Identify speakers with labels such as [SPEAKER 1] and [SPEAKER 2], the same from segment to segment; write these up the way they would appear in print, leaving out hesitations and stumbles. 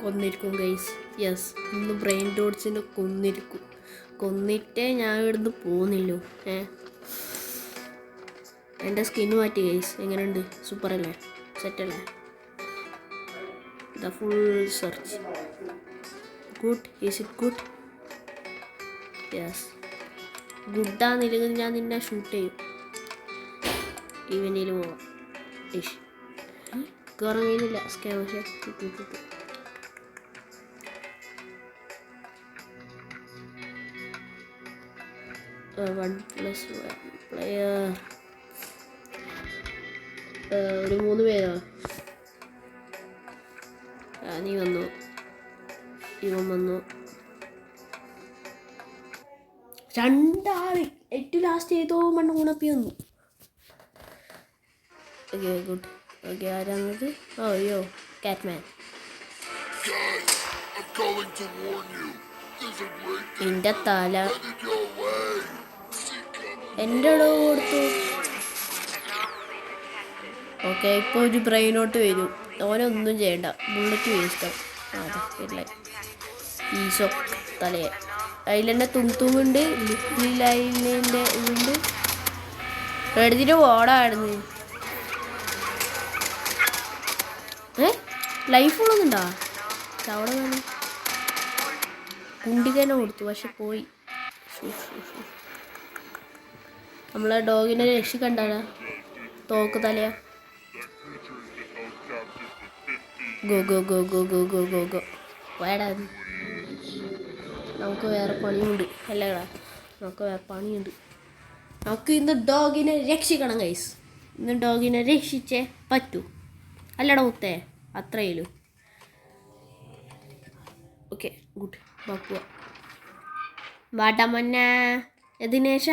[SPEAKER 1] കൊന്നിരിക്കും guys. Yes, ഇന്ന് brain ഡോട്ട്സിനെ കൊന്നിരിക്കും. കൊന്നിട്ടേ ഞാൻ ഇവിടുന്ന് പോകുന്നില്ലു. എൻ്റെ സ്കിന്ന് മാറ്റി ഗൈസ്. എങ്ങനെയുണ്ട്? സൂപ്പറല്ലേ? സെറ്റല്ലേ? The full search. Good. Is it good? Yes. ഗുഡാന്നില്ലെങ്കിൽ ഞാൻ നിന്നെ ഷൂട്ട് ചെയ്യും. ഈവനിൽ പോവാം. ഇഷ് കയറാൻ കഴിയുന്നില്ല. Scammer 1+1 player. ഒരു 3 പേരോ? നീ വന്നു, ഇവൻ വന്നു, 2 ആള്. ഏറ്റവും ലാസ്റ്റ് ഏതോ മണ്ണ് ഗുണപ്പി വന്നു. Okay good. ഓക്കെ, ആരാണത്? അയ്യോ, കാറ്റ്മാൻ. എൻ്റെ തല എൻ്റെ ഇടവ് കൊടുത്തു. ഓക്കെ, ഇപ്പോൾ ഒരു ബ്രെയിനോട്ട് വരും. ഓനൊന്നും ചെയ്യണ്ട, ബുള്ളറ്റ് വേസ്റ്റാവും. അതെ, ഇല്ല ഈശോ തലയെ. അതിൽ തന്നെ തുമ്പുണ്ട്, ലിഫ്റ്റ് ലൈനിൻ്റെ ഇതുണ്ട്. എടുത്തിട്ട് ഓടായിരുന്നു. ലൈഫ് ഉള്ളതുണ്ടാ അവിടെ വേണം. കുണ്ടിക്കന്നെ കൊടുത്തു, പക്ഷെ പോയി. നമ്മളെ ഡോഗിനെ രക്ഷിക്കണ്ടാ. തോക്ക് തലയാ. Go go go go go go go go. വേടാ, നമുക്ക് വേറെ പണിയുണ്ട് അല്ലേടാ. നമുക്ക് വേറെ പണിയുണ്ട്. നമുക്ക് ഇന്ന് ഡോഗിനെ രക്ഷിക്കണം ഗൈസ്. ഇന്ന് ഡോഗിനെ രക്ഷിച്ചേ പറ്റൂ. അല്ലടാ മുത്തേ, അത്രയിലും. Okay good. ബാപ്പുവ ബാട്ടാ മന്ന ദിനേശ.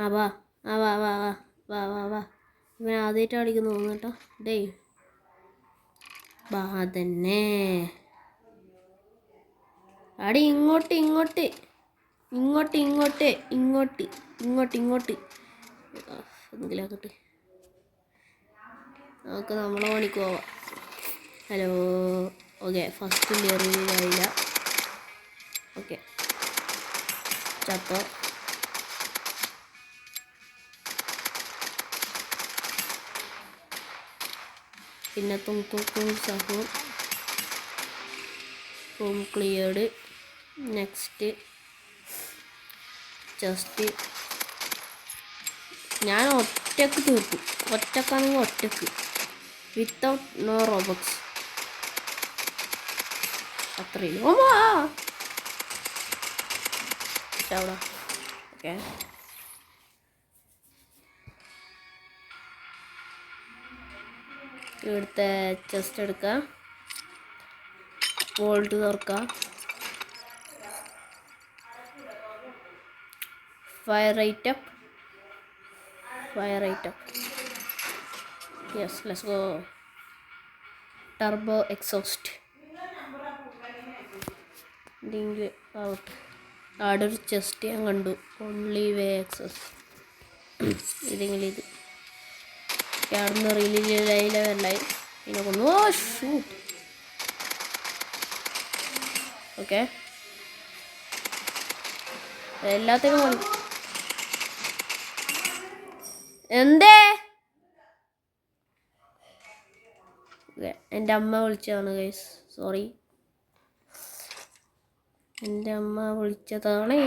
[SPEAKER 1] ആ വാ ആ വാ വാ വാ വാ വാ വാ. ഇവൻ ആദ്യമായിട്ട് കളിക്കുന്നു തോന്നുന്നു കേട്ടോ. ഡേ വാ തന്നെ. അടി ഇങ്ങോട്ട് ഇങ്ങോട്ട് ഇങ്ങോട്ട് ഇങ്ങോട്ട് ഇങ്ങോട്ട് ഇങ്ങോട്ട് ഇങ്ങോട്ട്. എന്തെങ്കിലും ആക്കട്ടെ. നമുക്ക് നമ്മളെ പണിക്ക് പോവാം. ഹലോ. ഓക്കെ, ഫസ്റ്റ് ലെറിയിലായില്ല. ഓക്കെ, ചത്തോ. പിന്നെ തും സഹൂർ റൂം ക്ലിയർഡ്. നെക്സ്റ്റ് ജസ്റ്റ് ഞാൻ ഒറ്റക്ക് തീർക്കും. ഒറ്റക്കാണെങ്കിൽ ഒറ്റക്ക്, വിത്തൗട്ട് നോ റോബോട്ട്സ്. അത്രയും അവിടെ. ഓക്കെ, ഇവിടുത്തെ ചെസ്റ്റ് എടുക്കാം. വോൾട്ട് തുറക്കാം. Fire item. Yes, let's go. Turbo exhaust. Link out. അവിടെ ഒരു ചെസ്റ്റ് ഞാൻ കണ്ടു. Only way access. ഇതെങ്കിലും ഇത് അവിടുന്ന് റീലിലയിലെ വരലായി. പിന്നെ കൊന്നു. ഓ ഷൂട്ട്. ഓക്കെ, എല്ലാത്തിനും എന്തേ? എൻ്റെ അമ്മ വിളിച്ചതാണ് ഗൈസ്, സോറി. എൻ്റെ അമ്മ വിളിച്ചതാണേ,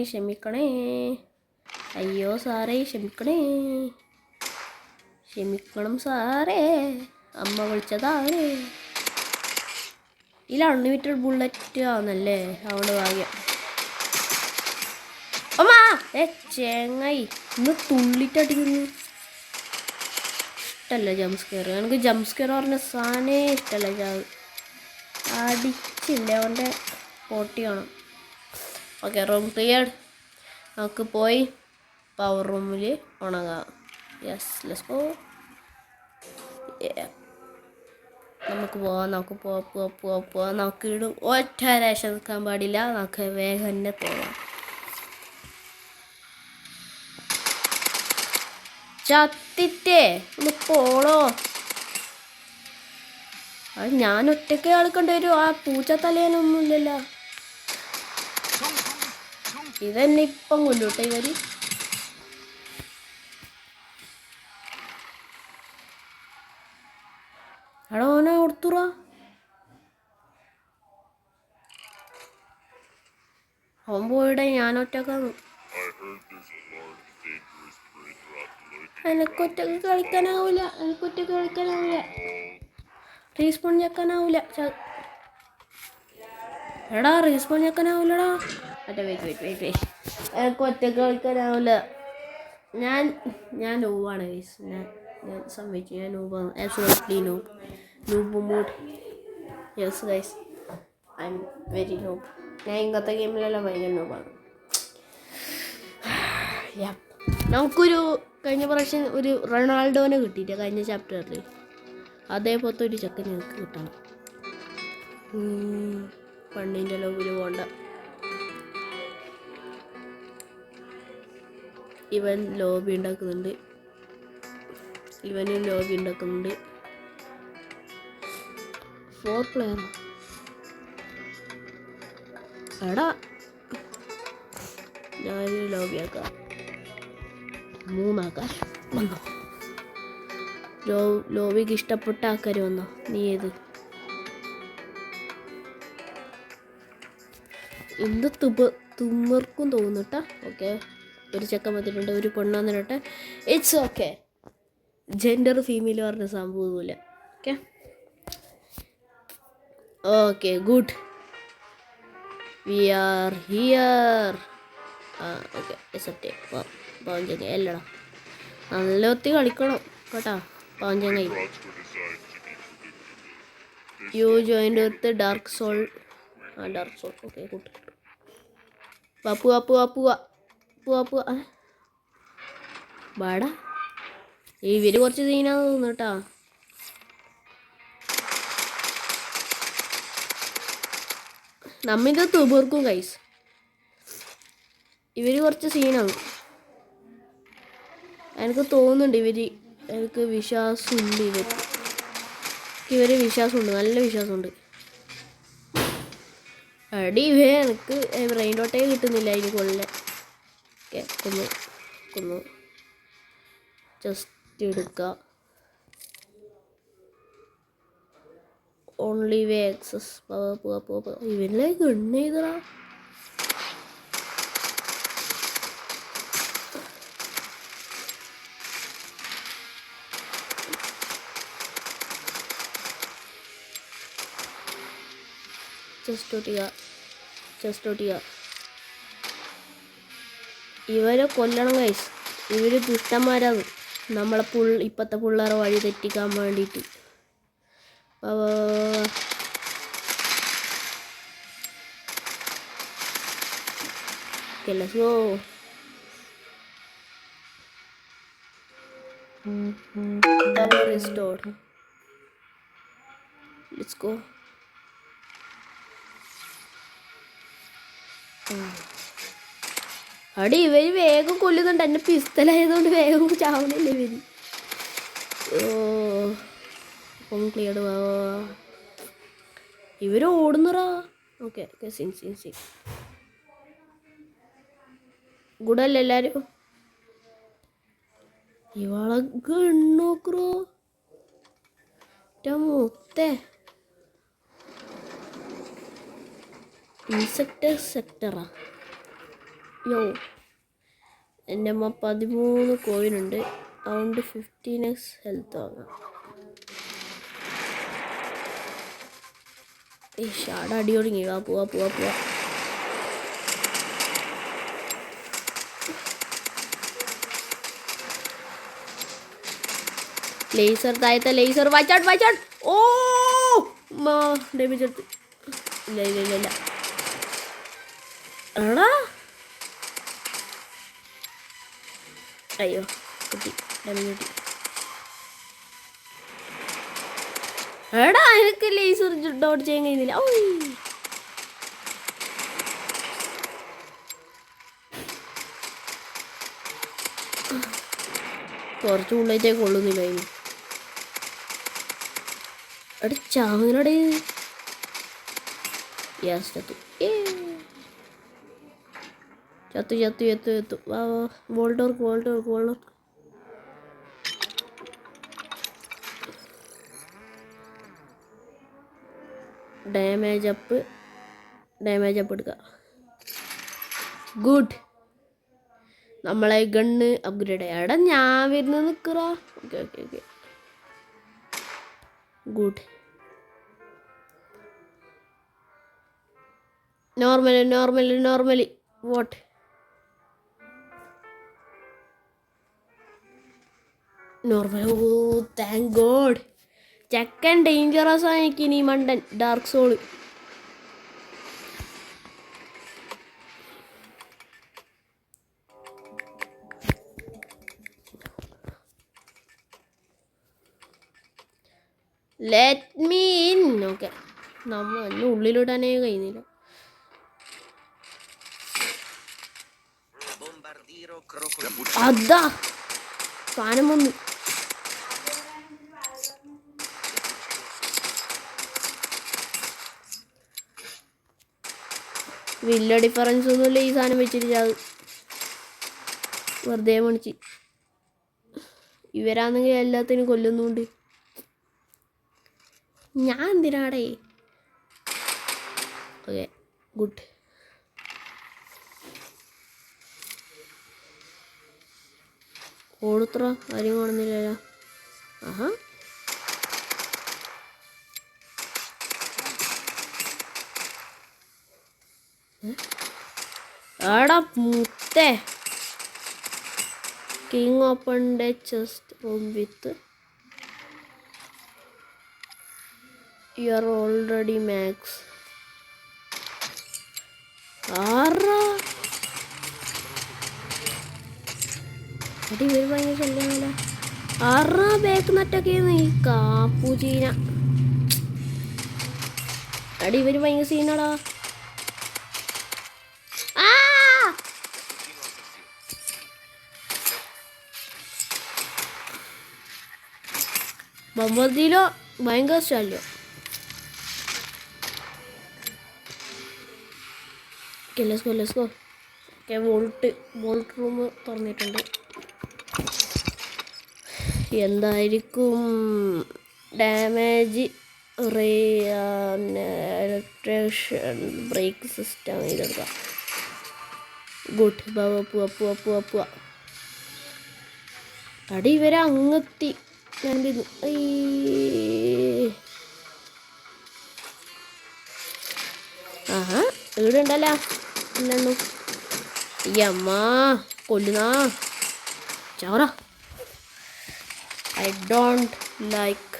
[SPEAKER 1] ക്ഷമിക്കണേ. അയ്യോ സാറേ, ക്ഷമിക്കണം സാറേ. അമ്മ വിളിച്ചതാണ്. ഇതിൽ അൺലിമിറ്റഡ് ബുള്ളറ്റ് ആവുന്നല്ലേ, അതുകൊണ്ട് ഭാഗ്യം. അമ്മാ ചെങ്ങായി ഇന്ന് തുള്ളിട്ടടിക്കുന്നു. ഇഷ്ടമല്ല ജംപ് സ്കെയർ. എനിക്ക് ജംപ് സ്കെയർ പറഞ്ഞ സാധനേ ഇഷ്ടമല്ല. അടിച്ചില്ല, അവൻ്റെ പൊട്ടി വേണം. Okay, room cleared. നമുക്ക് പോയി പവർ റൂമിൽ ഉണങ്ങാം. Yes, let's go. നമുക്ക് പോവാം. നമുക്ക് ഇടും ഒറ്റ രക്ഷ നിൽക്കാൻ പാടില്ല. നമുക്ക് വേഗം തന്നെ പോവാം. ചത്തിട്ടേ ഒന്ന് പോളോ. അത് ഞാൻ ഒറ്റയ്ക്ക് കളിക്കേണ്ടി വരും. ആ പൂച്ച തലേനൊന്നുമില്ലല്ലോ. ഇതെന്നെ ഇപ്പം കൊല്ലൂട്ടെ ഇവര്. എടാ ഓനെ കൊടുത്തുറ. അവൻ പോയിടെ, ഞാൻ ഒറ്റക്കാണ്. എനിക്കൊറ്റക്ക് കളിക്കാനാവൂല. റീസ്പോൺ ഞെക്കാനാവൂല. എടാ റീസ്പോൺ ഞെക്കാനാവൂലടാ. വെയിറ്റ്. എനിക്ക് ഒറ്റക്ക് കളിക്കാനാവില്ല. ഞാൻ നോവാണ് ഗൈസ്. ഞാൻ സമ്മതിച്ചു, ഞാൻ നോവാണ്. Absolutely noob mood. Yes guys, I'm very noob. ഞാൻ ഇങ്ങനത്തെ ഗെയിമിലെല്ലാം ഭയങ്കര നോവാണ്. നമുക്കൊരു കഴിഞ്ഞ പ്രാവശ്യം ഒരു റൊണാൾഡോനെ കിട്ടിയിട്ട് കഴിഞ്ഞ ചാപ്റ്ററിൽ അതേപോലത്തെ ഒരു ചെക്കൻ ഞങ്ങൾക്ക് കിട്ടണം. പണ്ണിൻ്റെ ലോബിൽ പോണ്ട. ഇവൻ ലോബി ഉണ്ടാക്കുന്നുണ്ട്. ഇവനും ലോബി ഉണ്ടാക്കുന്നുണ്ട്. 4 player. എടാ ഞാനൊരു ലോബി ആക്കാം. 3 ആക്കാം. വന്നോ ലോബിക്ക് ഇഷ്ടപ്പെട്ട ആൾക്കാർ വന്നോ. നീ ഏത്? എന്ത് തുമ്മർക്കും തോന്നുട്ടാ. ഓക്കെ, ഒരു ചെക്കൻ വന്നിട്ടുണ്ട്, ഒരു പെണ്ണ് വന്നിട്ട്. It's okay. ജെൻഡർ ഫീമെയിൽ പറഞ്ഞ സംഭവമില്ല. Okay good, we are here. Okay accept. പാവം ചങ്ങ അല്ലടാ, നല്ല ഒത്തി കളിക്കണം കേട്ടാ പാവം ചങ്ങ. You joined with dark soul. Dark soul. Okay good. പോവാ. ബാടാ, ഇവര് കുറച്ച് സീനാന്ന് തോന്നുന്നു കേട്ടാ. നമ്മിത് തുബർക്കും ഗൈസ്. ഇവര് കുറച്ച് സീനാണ് എനിക്ക് തോന്നുന്നുണ്ട്. എനിക്ക് വിശ്വാസമുണ്ട്. ഇവര് വിശ്വാസമുണ്ട്, നല്ല വിശ്വാസമുണ്ട്. അടി എനിക്ക് ബ്രെയിൻ ഡോട്ടേ കിട്ടുന്നില്ല അതിന് കൊള്ളെ. ഓക്കെ കൊന്നു ജസ്റ്റ് എടുക്കുക. Only way access. പോവാ. ഇവരിലെ ഗണ്ണ് ചെയ്തടാ. ചെസ്റ്റ് ഒട്ടിയ. ഇവരെ കൊല്ലണം ഗൈസ്. ഇവര് ദുഷ്ടന്മാരാണ്. നമ്മളെ ഇപ്പത്തെ പിള്ളേരെ വഴി തെറ്റിക്കാൻ വേണ്ടിയിട്ട്. Let's go. Power restored. Let's go. അടി ഇവര് വേഗം കൊല്ലുന്നുണ്ട്. എന്നെ പിസ്തലായതുകൊണ്ട് വേഗം ചാവണില്ല ഇവര്. ക്ലിയർ. ഇവര് ഓടുന്നറാ. ഓക്കെ സീൻ ഗുഡല്ല എല്ലാരും. ഇവളെ ഗണ്ണോക്കറോ മുത്തേ. ഇൻസെക്ടർ സെക്ടറാ. എൻ്റെ അമ്മ 13 കോയിനുണ്ട്. അതുകൊണ്ട് 15x ഹെൽത്ത് വാങ്ങാം. ഷാട് അടി തുടങ്ങി. പോവാ. ലേസർ താഴത്തെ ലേസർ വായിച്ചാട്. ഓ ഡാമേജ് എടുത്ത്. ഇല്ല ആടാ. അയ്യോ കുട്ടി ഡാമേജ് കിട്ടി. എടാ എനിക്ക് ലേസർ ഡോട്ട് ചെയ്യാൻ കഴിയുന്നില്ല. കുറച്ച് ഉള്ളിലേക്ക് കൊള്ളുന്നില്ല ഇനി. അവിടെ ചാങ്ങനടെ ഗ്യാസ് ചത്തു. ചത്തു ചത്തു ചത്തു ചത്തു. വാ വോൾട്ടോർക്ക്. ഡാമേജ് അപ്പ് എടുക്കുക. ഗുഡ്. നമ്മളെ ഗണ്ണ് അപ്ഗ്രേഡ് ചെയ്യാം. എടാ ഞാൻ വരുന്നത് നിൽക്കറാ. Okay good. Normally what normal. Oh thank god. ചെക്കൻ ഡേഞ്ചറസ് ആയിരിക്കും ഈ മണ്ടൻ. Dark soul. Let me in. Okay, നമ്മൾ എന്നെ ഉള്ളിലിടാനേ കഴിയുന്നില്ല. അതാ സാധനം വന്നു. വലിയ ഡിഫറൻസ് ഒന്നുമില്ല ഈ സാധനം വെച്ചിട്ട്. അത് വെറുതെ മണിച്ച്. ഇവരാണെങ്കിൽ എല്ലാത്തിനും കൊല്ലുന്നുണ്ട്. ഞാൻ എന്തിനാടേ. Okay good. ഓടുത്ര ആരും കാണുന്നില്ലല്ലോ. ആഹാ, ആടാ മുത്തേ. King open the chest room with you are already max. ആറാ അടി ഇവർ ഭയങ്കര ശല്യമല്ല. ആറാ ബാക്ക് നട്ടൊക്കെ ഈ കാപ്പൂചീന. അടി ഇവർ ഭയങ്കര സീനാടാ. ബമ്പതിലോ ഭയങ്കര ശല്യം. Let's go. Okay, vault room തുറന്നിട്ടുണ്ട്. എന്തായിരിക്കും ഡാമേജ്? ഇലക്ട്രീഷ്യൻ ബ്രേക്ക് സിസ്റ്റം ഇതെടുക്കാം. ഗുഡ്. പോവാ. അടി ഇവരെ അങ്ങെത്തി. ഞാൻ ആഹാ ഇവിടെ ഉണ്ടല്ലോ. ഇല്ലു ഈ അമ്മ കൊല്ലുന്നാ ചവറ. I don't like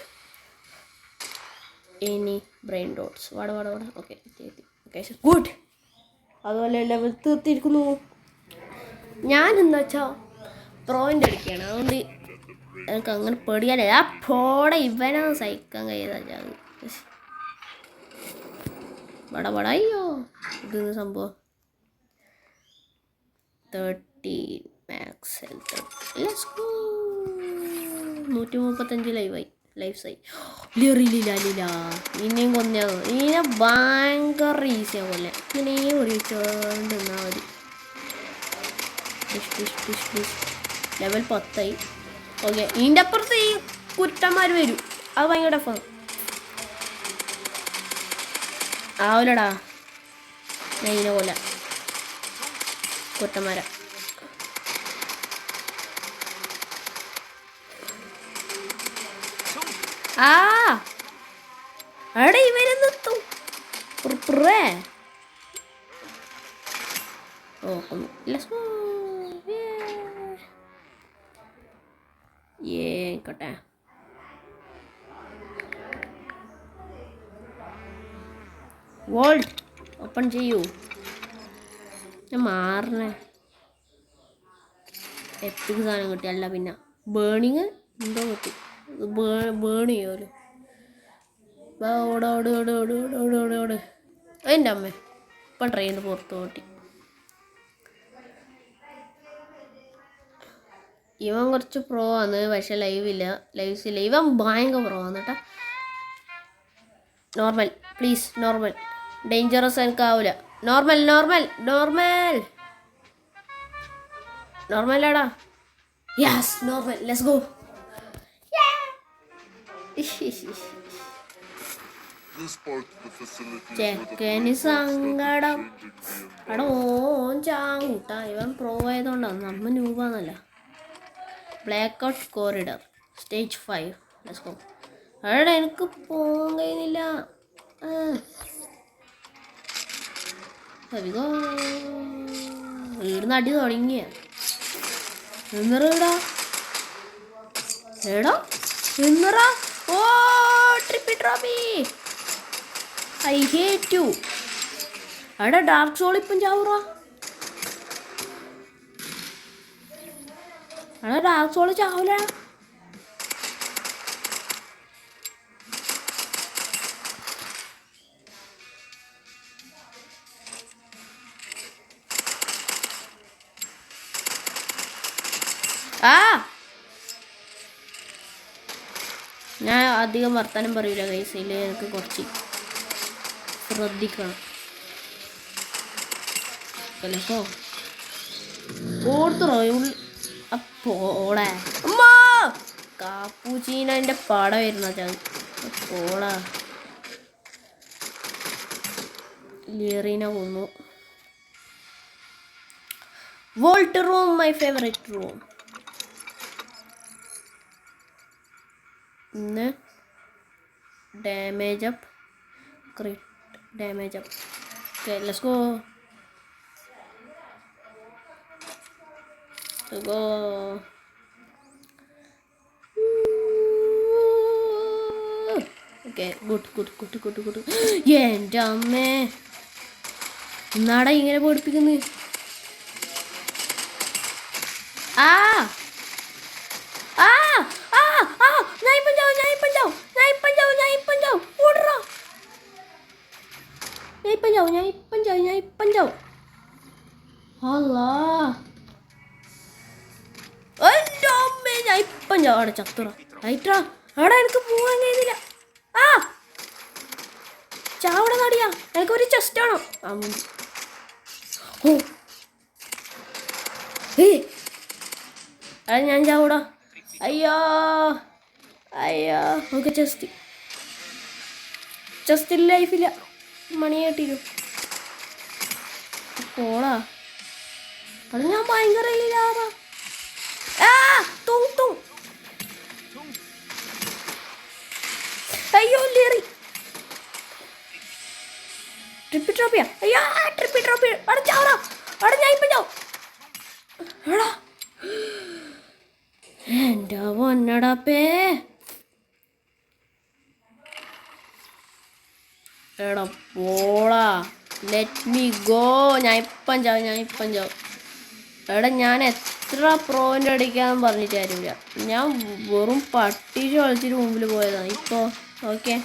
[SPEAKER 1] any brain dots. വാട. Okay good. അതുപോലെ ലെവൽ തീർത്തിരിക്കുന്നു. ഞാൻ എന്താ വെച്ചാൽ പ്രോയിൻ്റ് അടിക്കുകയാണ്. അതുകൊണ്ട് എനിക്ക് അങ്ങനെ പേടിയാലേ. ആ പോടെ ഇവനൊന്നും സഹിക്കാൻ കഴിയാതെ വട. അയ്യോ ഇതെന്ന് സംഭവം. 13 max health. Let's go. 135 life സൈ. ലില്ല ഇനിയും കൊന്നോ. ഇതിനെ ഭയങ്കര ഈസിയാ പോലെ. ഇങ്ങനെ ഒഴിച്ചോണ്ട് നിന്നാൽ മതി. ലെവൽ 10. ഓക്കെ, ഇതിൻ്റെ അപ്പുറത്ത് ഈ കുറ്റന്മാർ വരും. അത് ഭയങ്കര ടഫാണ്. ആവലടാ ഞാൻ ഇതിനെ പോലെ കുറ്റന്മാര. അവിടെ ഇവരെന്നെത്തും. ഏക്കട്ടെ. വോൾട്ട് ഓപ്പൺ ചെയ്യൂ. ഞാൻ മാറണേ. എപ്പിക്ക് സാധനം കിട്ടിയല്ല. പിന്നെ ബേണിങ് എന്തോ കിട്ടി. ബേൺ ചെയ്യുമല്ലോ. ഓട്. എൻ്റെ അമ്മ ഇപ്പം ട്രെയിനിന് പുറത്ത് ഓട്ടി. ഇവൻ കുറച്ച് പ്രോ ആണ്, പക്ഷെ ലൈവില്ല, ലൈവ്സ് ഇല്ല. ഇവൻ ഭയങ്കര പ്രോ ആണ് കേട്ടോ. Normal please, normal. ഡേഞ്ചറസ് എനിക്കാവില്ല. നോർമൽ നോർമൽ നോർമൽ നോർമലാടാ. Yes normal, let's go. ചെക്കന് സങ്കടം. അവിടെ ഓൻ ചാങ്ങൂട്ടാ. ഇവൻ പ്രോ ആയതുകൊണ്ടാണ്, നമ്മ ന്യൂബാന്നല്ല. Black out corridor stage 5. Let's go. അവിടെ എനിക്ക് പോകാൻ കഴിയുന്നില്ല. വീടിന് അടി തുടങ്ങിയ എന്നറാ എടാ എന്നറാ. ഓ ട്രിപ്പി ട്രോപ്പി. I hate you. അവിടെ ഡാർക്ക് സോൾ ഇപ്പം ചാവൂറാ. അവിടെ ഡാർക്ക് സോൾ ചാവൂല. ഞാൻ അധികം വർത്താനം പറയൂല ഗൈസ്. ഇതിൽ എനിക്ക് കുറച്ച് ശ്രദ്ധിക്കണം. ഓർത്തറോ അപ്പോളെ അമ്മ കാപ്പൂച്ചീനൻ്റെ പട വരുന്ന ചാൻ പോളാ. ലിയറീന കൊന്നു. Vault room, my favourite room. ഇന്ന് damage up, crit damage up. Okay let's go. Go. Okay good good good good good. എൻ്റെ അമ്മേ എന്നാടാ ഇങ്ങനെ പഠിപ്പിക്കുന്നു. ആ ആ ആ ആ ഞാൻ ഇപ്പം ചാവും, ഞാൻ ഇപ്പം ചാവും, ഞാൻ ഇപ്പം ചാവും, ഞാൻ ഇപ്പം ചാവും. ഓടറാ. ഞാൻ ഇപ്പം ചാവും, ഞാൻ ഇപ്പം ചാവും, ഞാൻ ഇപ്പം ചാവും. അല്ലാ എൻ്റെ അമ്മേ ഞാൻ ഇപ്പം ചാവും. അവിടെ ചത്തുറ ആയിട്ടാ. അവിടെ എനിക്ക് പോകാൻ കഴിയുന്നില്ല. ആ ചാവട നടിയാ. എനിക്കൊരു ചെസ്റ്റ് ആണോ. ഓ അത് ഞാൻ ചാവൂടാ. അയ്യോ അയ്യോ. നമുക്ക് ചെസ്റ്റിൽ ലൈഫില്ല. മണി കേട്ടിരും പോളാ. അത് ഞാൻ ഭയങ്കര അയ്യോ ലേറി. ട്രിപ്പി ട്രോപ്പിയാ. അയ്യോ ട്രിപ്പി ട്രോപ്പി. അവിടെ ചാവറാ. അവിടെ ഞാൻ ഇപ്പം ചാവും. എടാ എൻ്റെ പൊന്നടപ്പേ. എടാ പോളാ. Let me go. ഞാൻ ഇപ്പം ചാവും, ഞാൻ ഇപ്പം ചാവും. എടാ ഞാൻ എത്ര പ്രോയിൻ്റ് അടിക്കാമെന്ന് പറഞ്ഞിട്ട് കാര്യമില്ല. ഞാൻ വെറും പട്ടിച്ച് കളിച്ചിട്ട് മുമ്പിൽ പോയതാണ്. ഇപ്പോൾ ഓക്കെ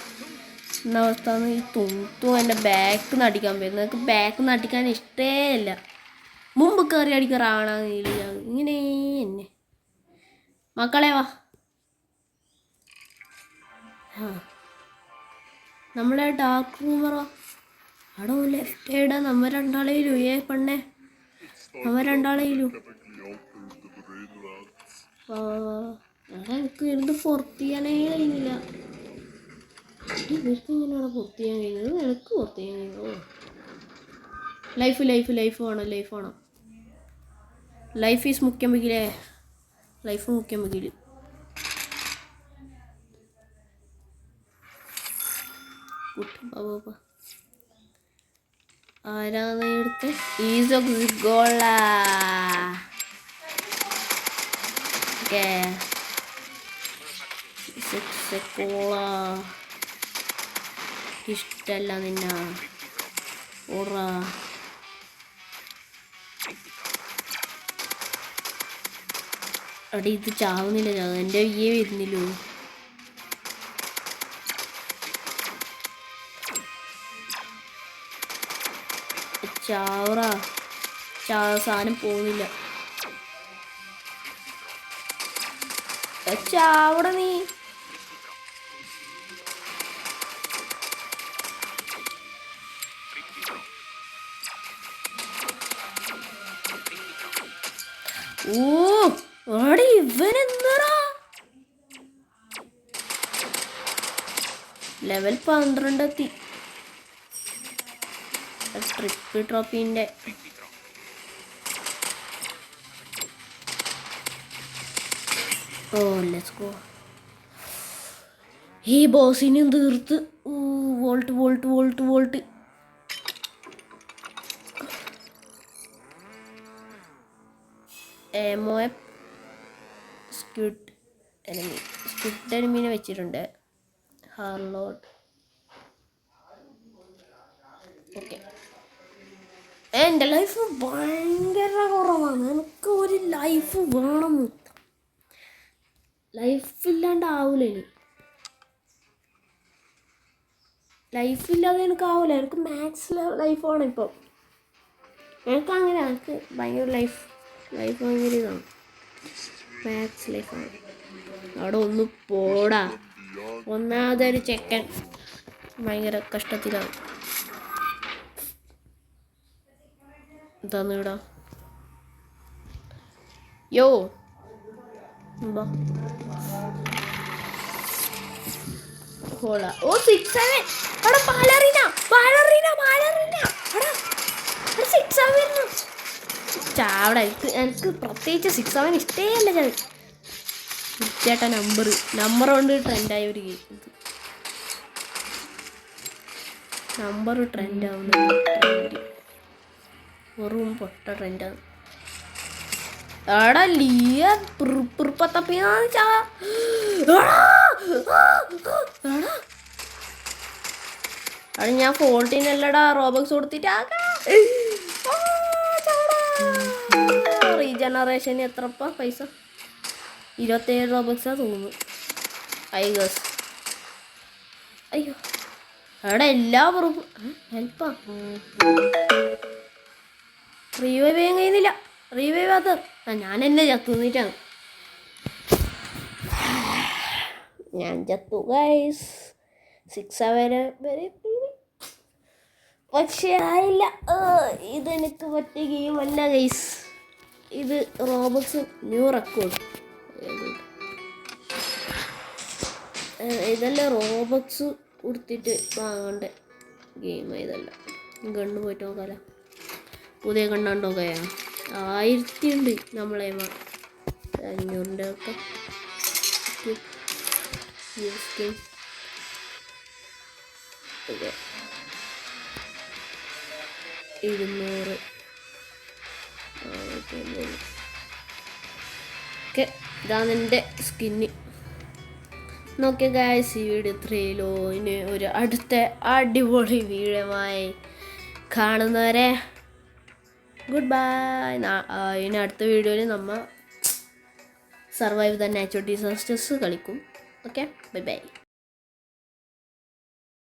[SPEAKER 1] എന്ന അവസ്ഥ. ഈ തും എൻ്റെ ബാക്ക് നിന്ന് അടിക്കാൻ പറ്റും. എനിക്ക് ബാക്ക് നിന്ന് അടിക്കാൻ ഇഷ്ടേ ഇല്ല. മുമ്പ് കയറി അടിക്കാറാവണമെന്നില്ല. ഇങ്ങനെ തന്നെ മക്കളെ വാ. നമ്മളെ ഡാർക്ക് റൂമറാ. അവിടെ ലെഫ്റ്റ് സൈഡാ. നമ്മ രണ്ടാളേലു പെണ്ണെ, നമ്മ രണ്ടാളേലു. എനിക്ക് ഇരുന്ന് പുറത്ത് ചെയ്യാനേ കഴിയുന്നില്ല. ഇവർക്ക് ഇങ്ങനെയാണ് പുറത്ത് ചെയ്യാൻ കഴിയുന്നത്. എനിക്ക് പുറത്ത് ചെയ്യാൻ കഴിയുമോ. ലൈഫ് വേണം, ലൈഫ് വേണം. ലൈഫ് ഈസ് മുഖ്യം വെക്കില്ലേ. ലൈഫ് മുഖ്യം വെക്കില്ല. ആരാണ് എടുത്ത് ഈസോള. ഇഷ്ടല്ല നിന്ന ഓറ. അവിടെ ഇത് ചാവുന്നില്ല. എൻ്റെ വരുന്നില്ലൂ. ചാവറ സാധനം പോകുന്നില്ല. ചാവട നീ. ഓ ആടി ഇവനെന്താ ലെവൽ 12 എത്തി. ട്രിപ്പ് ട്രോഫീൻ്റെ ഓ ലെറ്റ്സ് ഗോ. ഈ ബോസിനും തീർത്ത്. Vault vault vault vault. മോയപ്പ് സ്ക്വിഡ് എനിമി. സ്ക്വിഡ് എനിമീനെ വെച്ചിട്ടുണ്ട്. ഹാർലോഡ്. ഓക്കെ. എൻ്റെ ലൈഫ് ഭയങ്കര കുറവാണ്. എനിക്ക് ഒരു ലൈഫ് വേണം. ലൈഫില്ലാണ്ടാവൂല. ലൈഫില്ലാതെ എനിക്കാവൂല. എനിക്ക് മാക്സ് ലൈഫാണ് ഇപ്പം. എനിക്കങ്ങനെ എനിക്ക് ഭയങ്കര ലൈഫ് ഭയങ്കര ഇതാണ്. മാക്സ് ലൈഫാണ്. അവിടെ ഒന്ന് പോടാ. ഒന്നാമതൊരു ചെക്കൻ ഭയങ്കര കഷ്ടത്തിലാണ്. എന്താന്ന് ഇവിടാ യോ ഹോളാ. ഓ 6-7. അവിടെ ബാലറീന ബാലറീന ബാലറീന. അവിടെ 6-7 വരുന്നു. ചാവട. എനിക്ക് പ്രത്യേകിച്ച് 6-7 ഇഷ്ടേ അല്ല. ചേട്ടാ നമ്പർ കൊണ്ട് ട്രെൻഡായ ഒരു ഗെയിം. നമ്പർ ട്രെൻഡാവുന്ന ട്രെൻഡ് വെറും പൊട്ട ട്രെൻഡാണ്. എടാ ലിയ പിറുപ്പത്തപ്പിയാന്ന് ചാ. അത് ഞാൻ ഫോൾട്ടിനല്ലടാ റോബക്സ് കൊടുത്തിട്ട്. റീജനറേഷന് എത്രപ്പ പൈസ? 27 റോബക്സാ തോന്നുന്നു. ഗസ്. അയ്യോ അവിടെ എല്ലാ പുറപ്പും ഹെൽപ്പാ. റീവൈവ് ചെയ്യാൻ കഴിയുന്നില്ല. റീവൈവ് അത് ഞാൻ എന്നെ ചത്തുന്നിട്ടാണ്. ഞാൻ ചത്തു ഗൈസ്. 6-7 വരെ പക്ഷേ ആയില്ല. ഇതെനിക്ക് പറ്റിയ ഗെയിമല്ല ഗൈസ്. ഇത് റോബക്സ് ന്യൂ റെക്കോർഡ്. ഇതല്ല റോബക്സ് കൊടുത്തിട്ട് വാങ്ങേണ്ട ഗെയിം. ഇതല്ല ഗണ്ണ് പോയിട്ട് നോക്കാല. പുതിയ കണ്ണാണ്ടോ കയാ 1000 ഉണ്ട് നമ്മളെ 500 ഒക്കെ. Okay 200 okay. ഇതാണ് എൻ്റെ സ്കിന്ന്. നോക്കിയ ഗായ്സ് ഈ വീഡിയോ 3 ഇനി ഒരു അടുത്ത അടിപൊളി വീഡിയോമായി കാണുന്നവരെ ഗുഡ് ബൈ. ഇനി അടുത്ത വീഡിയോയിൽ നമ്മൾ സർവൈവ് ദ നാച്ചുറൽ ഡിസാസ്റ്റേഴ്സ് കളിക്കും. Okay bye bye.